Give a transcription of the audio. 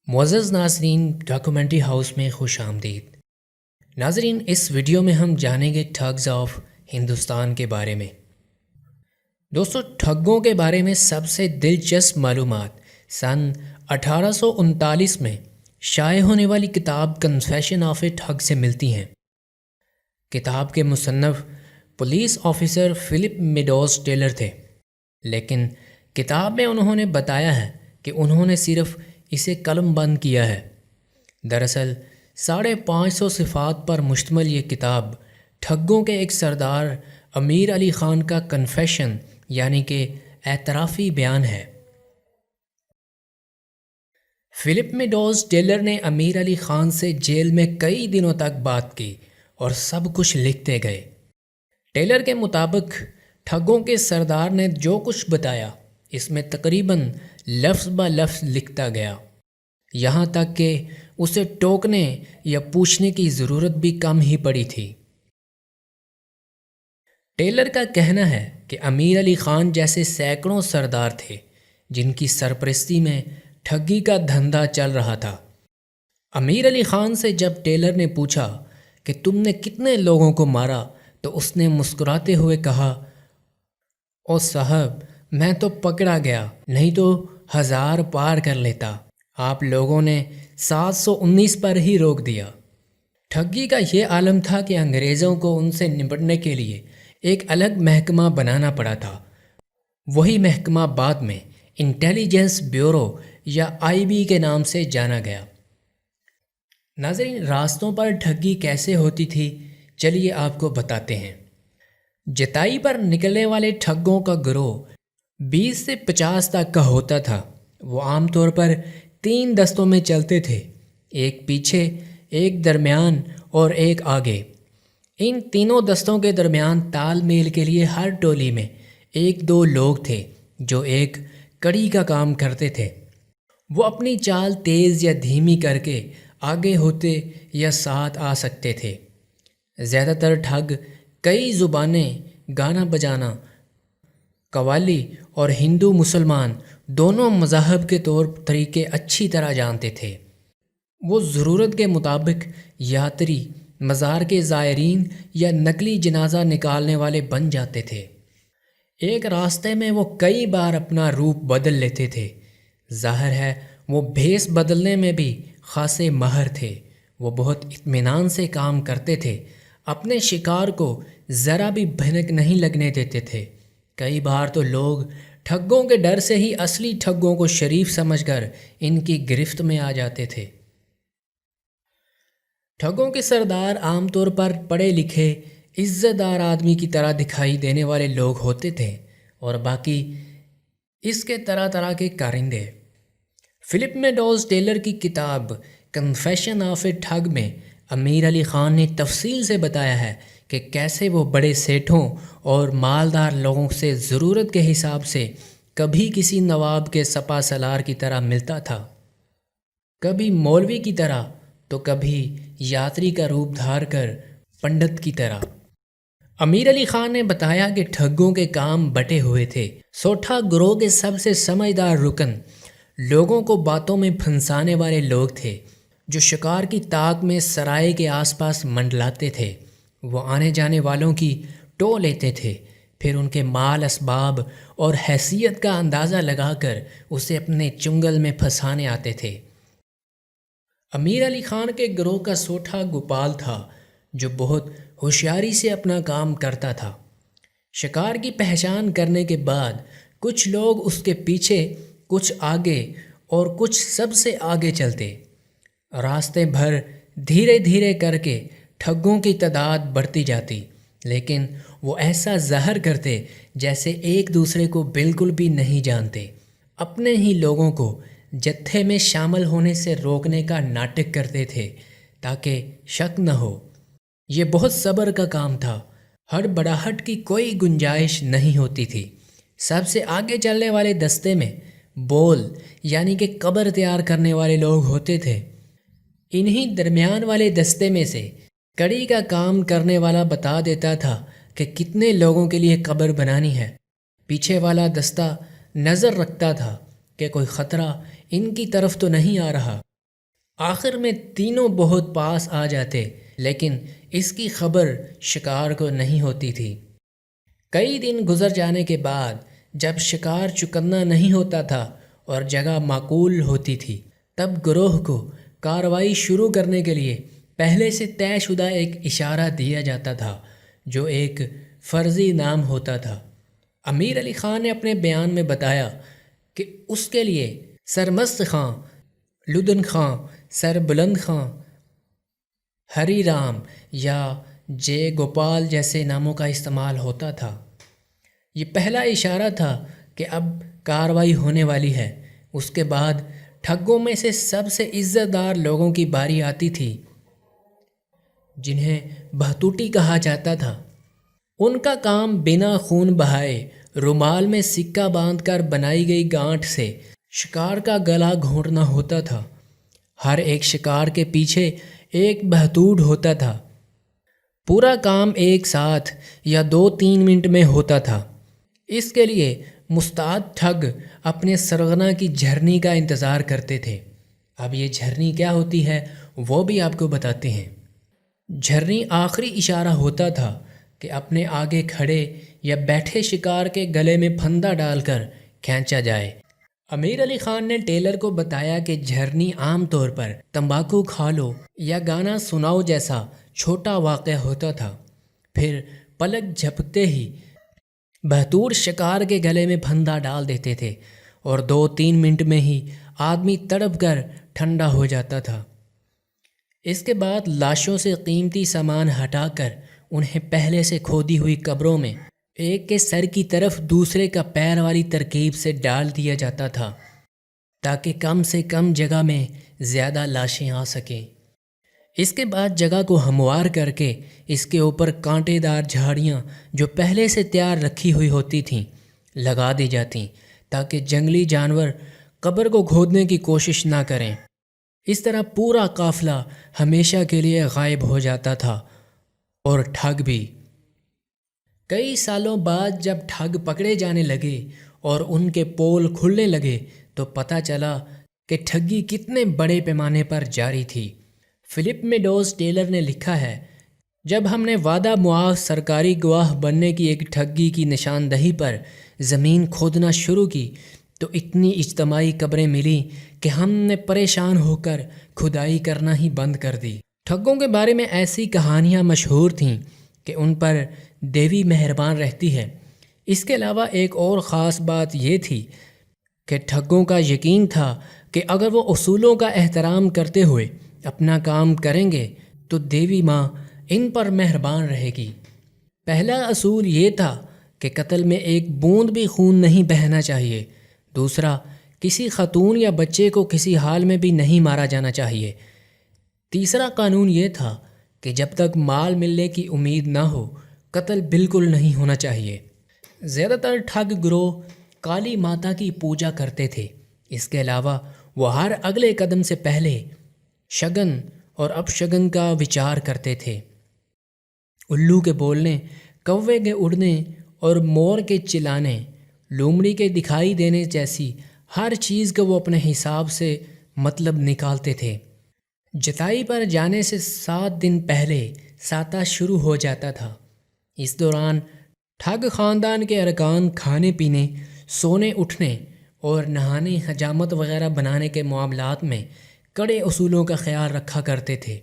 معزز ناظرین، documentary house میں خوش آمدید۔ ناظرین، اس ویڈیو میں ہم جانیں گے ٹھگز آف ہندوستان کے بارے میں۔ دوستو، ٹھگوں کے بارے میں سب سے دلچسپ معلومات سن 1839 میں شائع ہونے والی کتاب کنفیشن آف اے ٹھگ سے ملتی ہیں۔ کتاب کے مصنف police officer Philip Meadows Taylor تھے، لیکن کتاب میں انہوں نے بتایا ہے کہ انہوں نے صرف اسے قلم بند کیا ہے۔ دراصل 550 صفات پر مشتمل یہ کتاب ٹھگوں کے ایک سردار امیر علی خان کا کنفیشن یعنی کہ اعترافی بیان ہے۔ فلپ میڈوز ٹیلر نے امیر علی خان سے جیل میں کئی دنوں تک بات کی اور سب کچھ لکھتے گئے۔ ٹیلر کے مطابق ٹھگوں کے سردار نے جو کچھ بتایا اس میں تقریباً لفظ بہ لفظ لکھتا گیا، یہاں تک کہ اسے ٹوکنے یا پوچھنے کی ضرورت بھی کم ہی پڑی تھی۔ ٹیلر کا کہنا ہے کہ امیر علی خان جیسے سینکڑوں سردار تھے جن کی سرپرستی میں ٹھگی کا دھندا چل رہا تھا۔ امیر علی خان سے جب ٹیلر نے پوچھا کہ تم نے کتنے لوگوں کو مارا تو اس نے مسکراتے ہوئے کہا، او صاحب، میں تو پکڑا گیا، نہیں تو 1000 پار کر لیتا، آپ لوگوں نے 719 پر ہی روک دیا۔ ٹھگی کا یہ عالم تھا کہ انگریزوں کو ان سے نمٹنے کے لیے ایک الگ محکمہ بنانا پڑا تھا۔ وہی محکمہ بعد میں انٹیلیجنس بیورو یا IB کے نام سے جانا گیا۔ ناظرین، راستوں پر ٹھگی کیسے ہوتی تھی، چلیے آپ کو بتاتے ہیں۔ جتائی پر نکلنے والے ٹھگوں کا گروہ 20 سے 50 تک کا ہوتا تھا۔ وہ عام طور پر 3 دستوں میں چلتے تھے، ایک پیچھے، ایک درمیان اور ایک آگے۔ ان تینوں دستوں کے درمیان تال میل کے لیے ہر ٹولی میں 1-2 لوگ تھے جو ایک کڑی کا کام کرتے تھے۔ وہ اپنی چال تیز یا دھیمی کر کے آگے ہوتے یا ساتھ آ سکتے تھے۔ زیادہ تر ٹھگ کئی زبانیں، گانا بجانا، قوالی اور ہندو مسلمان دونوں مذاہب کے طور طریقے اچھی طرح جانتے تھے۔ وہ ضرورت کے مطابق یاتری، مزار کے زائرین یا نقلی جنازہ نکالنے والے بن جاتے تھے۔ ایک راستے میں وہ کئی بار اپنا روپ بدل لیتے تھے۔ ظاہر ہے وہ بھیس بدلنے میں بھی خاصے ماہر تھے۔ وہ بہت اطمینان سے کام کرتے تھے، اپنے شکار کو ذرا بھی بھنک نہیں لگنے دیتے تھے۔ کئی بار تو لوگ ٹھگوں کے ڈر سے ہی اصلی ٹھگوں کو شریف سمجھ کر ان کی گرفت میں آ جاتے تھے۔ ٹھگوں کے سردار عام طور پر پڑھے لکھے، عزت دار آدمی کی طرح دکھائی دینے والے لوگ ہوتے تھے اور باقی اس کے طرح طرح کے کارندے۔ فلپ میڈوز ٹیلر کی کتاب کنفیشن آف اے ٹھگ میں امیر علی خان نے تفصیل سے بتایا ہے کہ کیسے وہ بڑے سیٹھوں اور مالدار لوگوں سے ضرورت کے حساب سے کبھی کسی نواب کے سپہ سالار کی طرح ملتا تھا، کبھی مولوی کی طرح تو کبھی یاتری کا روپ دھار کر پنڈت کی طرح۔ امیر علی خان نے بتایا کہ ٹھگوں کے کام بٹے ہوئے تھے۔ سوٹھا گروہ کے سب سے سمجھدار رکن لوگوں کو باتوں میں پھنسانے والے لوگ تھے جو شکار کی طاق میں سرائے کے آس پاس منڈلاتے تھے۔ وہ آنے جانے والوں کی ٹو لیتے تھے، پھر ان کے مال اسباب اور حیثیت کا اندازہ لگا کر اسے اپنے چنگل میں پھنسانے آتے تھے۔ امیر علی خان کے گروہ کا سوٹھا گوپال تھا جو بہت ہوشیاری سے اپنا کام کرتا تھا۔ شکار کی پہچان کرنے کے بعد کچھ لوگ اس کے پیچھے، کچھ آگے اور کچھ سب سے آگے چلتے۔ راستے بھر دھیرے دھیرے کر کے ٹھگوں کی تعداد بڑھتی جاتی، لیکن وہ ایسا ظاہر کرتے جیسے ایک دوسرے کو بالکل بھی نہیں جانتے۔ اپنے ہی لوگوں کو جتھے میں شامل ہونے سے روکنے کا ناٹک کرتے تھے تاکہ شک نہ ہو۔ یہ بہت صبر کا کام تھا، ہڑبڑاہٹ کی کوئی گنجائش نہیں ہوتی تھی۔ سب سے آگے چلنے والے دستے میں بول یعنی کہ قبر تیار کرنے والے لوگ ہوتے تھے۔ انہی درمیان والے دستے میں سے کڑی کا کام کرنے والا بتا دیتا تھا کہ کتنے لوگوں کے لیے قبر بنانی ہے۔ پیچھے والا دستہ نظر رکھتا تھا کہ کوئی خطرہ ان کی طرف تو نہیں آ رہا۔ آخر میں تینوں بہت پاس آ جاتے، لیکن اس کی خبر شکار کو نہیں ہوتی تھی۔ کئی دن گزر جانے کے بعد جب شکار چکنا نہیں ہوتا تھا اور جگہ معقول ہوتی تھی، تب گروہ کو کارروائی شروع کرنے کے لیے پہلے سے طے شدہ ایک اشارہ دیا جاتا تھا جو ایک فرضی نام ہوتا تھا۔ امیر علی خان نے اپنے بیان میں بتایا کہ اس کے لیے سر مست خاں، لدن خاں، سر بلند خاں، ہری رام یا جے گوپال جیسے ناموں کا استعمال ہوتا تھا۔ یہ پہلا اشارہ تھا کہ اب کارروائی ہونے والی ہے۔ اس کے بعد ٹھگوں میں سے سب سے عزت دار لوگوں کی باری آتی تھی، جنہیں بہتوٹی کہا جاتا تھا۔ ان کا کام بنا خون بہائے رومال میں سکہ باندھ کر بنائی گئی گانٹھ سے شکار کا گلا گھونٹنا ہوتا تھا۔ ہر ایک شکار کے پیچھے ایک بہتوٹ ہوتا تھا۔ پورا کام ایک ساتھ یا 2-3 منٹ میں ہوتا تھا۔ اس کے لیے مستعد ٹھگ اپنے سرغنہ کی جھرنی کا انتظار کرتے تھے۔ اب یہ جھرنی کیا ہوتی ہے وہ بھی آپ کو بتاتے ہیں۔ جھرنی آخری اشارہ ہوتا تھا کہ اپنے آگے کھڑے یا بیٹھے شکار کے گلے میں پھندا ڈال کر کھینچا جائے۔ امیر علی خان نے ٹیلر کو بتایا کہ جھرنی عام طور پر تمباکو کھا لو یا گانا سناؤ جیسا چھوٹا واقعہ ہوتا تھا۔ پھر پلک جھپکتے ہی بہتور شکار کے گلے میں پھندا ڈال دیتے تھے اور 2-3 منٹ میں ہی آدمی تڑپ کر ٹھنڈا ہو جاتا تھا۔ اس کے بعد لاشوں سے قیمتی سامان ہٹا کر انہیں پہلے سے کھودی ہوئی قبروں میں ایک کے سر کی طرف دوسرے کا پیر والی ترکیب سے ڈال دیا جاتا تھا تاکہ کم سے کم جگہ میں زیادہ لاشیں آ سکیں۔ اس کے بعد جگہ کو ہموار کر کے اس کے اوپر کانٹے دار جھاڑیاں جو پہلے سے تیار رکھی ہوئی ہوتی تھیں لگا دی جاتیں تاکہ جنگلی جانور قبر کو کھودنے کی کوشش نہ کریں۔ اس طرح پورا قافلہ ہمیشہ کے لیے غائب ہو جاتا تھا اور ٹھگ بھی۔ کئی سالوں بعد جب ٹھگ پکڑے جانے لگے اور ان کے پول کھلنے لگے تو پتہ چلا کہ ٹھگی کتنے بڑے پیمانے پر جاری تھی۔ فلپ میڈوز ٹیلر نے لکھا ہے، جب ہم نے وعدہ معاف سرکاری گواہ بننے کی ایک ٹھگی کی نشاندہی پر زمین کھودنا شروع کی تو اتنی اجتماعی قبریں ملیں کہ ہم نے پریشان ہو کر کھدائی کرنا ہی بند کر دی۔ ٹھگوں کے بارے میں ایسی کہانیاں مشہور تھیں کہ ان پر دیوی مہربان رہتی ہے۔ اس کے علاوہ ایک اور خاص بات یہ تھی کہ ٹھگوں کا یقین تھا کہ اگر وہ اصولوں کا احترام کرتے ہوئے اپنا کام کریں گے تو دیوی ماں ان پر مہربان رہے گی۔ پہلا اصول یہ تھا کہ قتل میں ایک بوند بھی خون نہیں بہنا چاہیے۔ دوسرا، کسی خاتون یا بچے کو کسی حال میں بھی نہیں مارا جانا چاہیے۔ تیسرا قانون یہ تھا کہ جب تک مال ملنے کی امید نہ ہو قتل بالکل نہیں ہونا چاہیے۔ زیادہ تر ٹھگ گروہ کالی ماتا کی پوجا کرتے تھے۔ اس کے علاوہ وہ ہر اگلے قدم سے پہلے شگن اور اپشگن کا وچار کرتے تھے۔ الو کے بولنے، کوے کے اڑنے اور مور کے چلانے، لومڑی کے دکھائی دینے جیسی ہر چیز کو وہ اپنے حساب سے مطلب نکالتے تھے۔ جتائی پر جانے سے 7 دن پہلے ساتہ شروع ہو جاتا تھا۔ اس دوران ٹھگ خاندان کے ارکان کھانے پینے، سونے اٹھنے اور نہانے، حجامت وغیرہ بنانے کے معاملات میں کڑے اصولوں کا خیال رکھا کرتے تھے۔